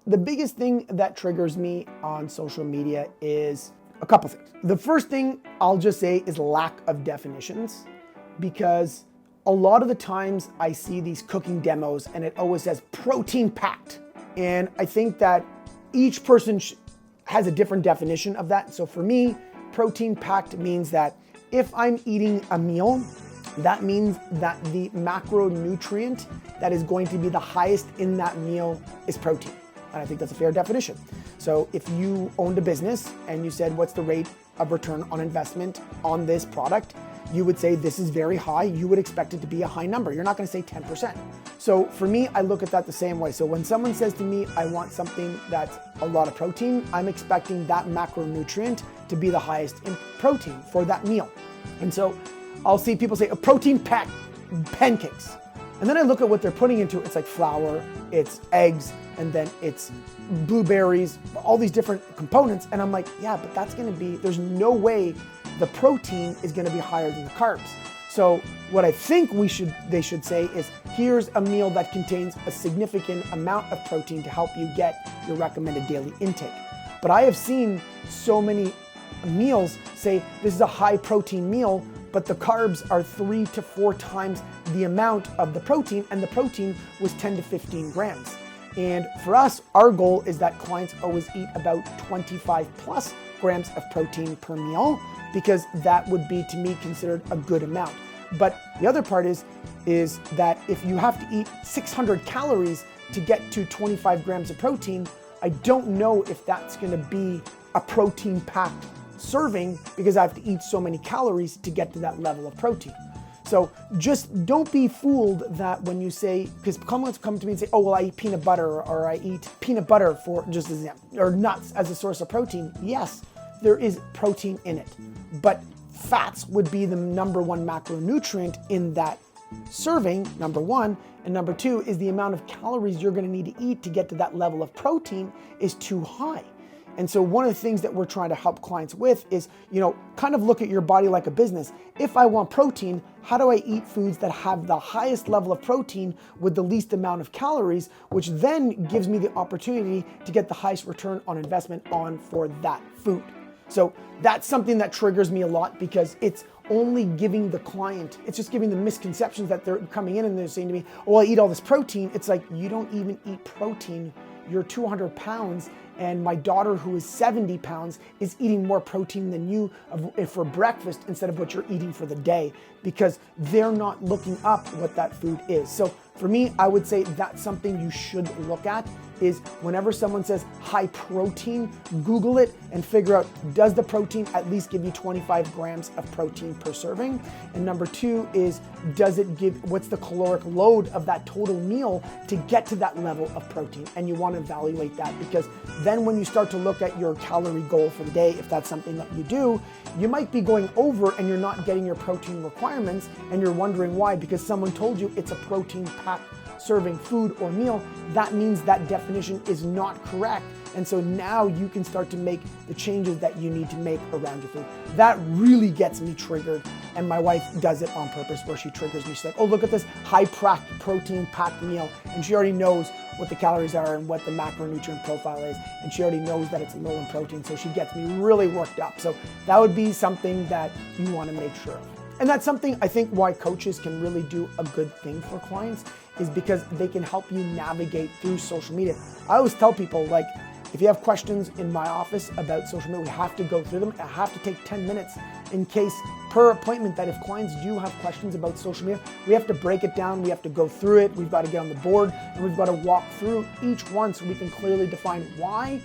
The biggest thing that triggers me on social media is a couple things. The first thing I'll just say is lack of definitions, because a lot of the times I see these cooking demos and it always says protein packed. And I think that each person has a different definition of that. So for me, protein packed means that if I'm eating a meal, that means that the macronutrient that is going to be the highest in that meal is protein. And I think that's a fair definition. So if you owned a business and you said, what's the rate of return on investment on this product? You would say this is very high. You would expect it to be a high number. You're not going to say 10%. So for me, I look at that the same way. So when someone says to me, I want something that's a lot of protein, I'm expecting that macronutrient to be the highest in protein for that meal. And so I'll see people say a protein packed pancakes. And then I look at what they're putting into it. It's like flour, it's eggs, and then it's blueberries, all these different components. And I'm like, yeah, but that's gonna be, there's no way the protein is gonna be higher than the carbs. So what I think they should say is, here's a meal that contains a significant amount of protein to help you get your recommended daily intake. But I have seen so many meals say this is a high protein meal, but the carbs are 3 to 4 times the amount of the protein, and the protein was 10 to 15 grams. And for us, our goal is that clients always eat about 25 plus grams of protein per meal, because that would be, to me, considered a good amount. But the other part is that if you have to eat 600 calories to get to 25 grams of protein, I don't know if that's gonna be a protein-packed serving, because I have to eat so many calories to get to that level of protein. So just don't be fooled that when you say, because clients come to me and say, oh, well, I eat peanut butter, or I eat peanut butter for just as, or nuts as a source of protein. Yes, there is protein in it, but fats would be the number one macronutrient in that serving, number one. And number two is the amount of calories you're gonna need to eat to get to that level of protein is too high. And so one of the things that we're trying to help clients with is, kind of look at your body like a business. If I want protein, how do I eat foods that have the highest level of protein with the least amount of calories, which then gives me the opportunity to get the highest return on investment for that food. So that's something that triggers me a lot, because it's only giving the client, it's just giving the misconceptions that they're coming in and they're saying to me, oh, I eat all this protein. It's like, you don't even eat protein. You're 200 pounds, and my daughter, who is 70 pounds, is eating more protein than you for breakfast instead of what you're eating for the day, because they're not looking up what that food is. So for me, I would say that's something you should look at, is whenever someone says high protein, Google it and figure out, does the protein at least give you 25 grams of protein per serving? And number two is, what's the caloric load of that total meal to get to that level of protein? And you want to evaluate that, because then when you start to look at your calorie goal for the day, if that's something that you do, you might be going over and you're not getting your protein requirements, and you're wondering why, because someone told you it's a protein-packed serving food or meal. That means that definition is not correct. And so now you can start to make the changes that you need to make around your food. That really gets me triggered. And my wife does it on purpose, where she triggers me. She's like, oh, look at this high protein packed meal. And she already knows what the calories are and what the macronutrient profile is. And she already knows that it's low in protein. So she gets me really worked up. So that would be something that you want to make sure of. And that's something I think why coaches can really do a good thing for clients, is because they can help you navigate through social media. I always tell people, like, if you have questions in my office about social media, we have to go through them. I have to take 10 minutes in case, per appointment, that if clients do have questions about social media, we have to break it down, we have to go through it, we've got to get on the board, and we've got to walk through each one so we can clearly define why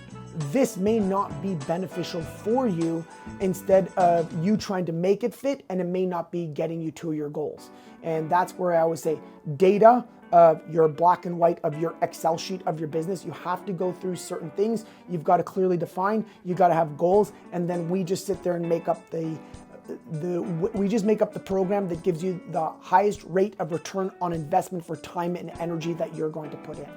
this may not be beneficial for you, instead of you trying to make it fit, and it may not be getting you to your goals. And that's where I always say, data of your black and white of your Excel sheet of your business, you have to go through certain things. You've got to clearly define, you've got to have goals, and then we just sit there and make up the program that gives you the highest rate of return on investment for time and energy that you're going to put in.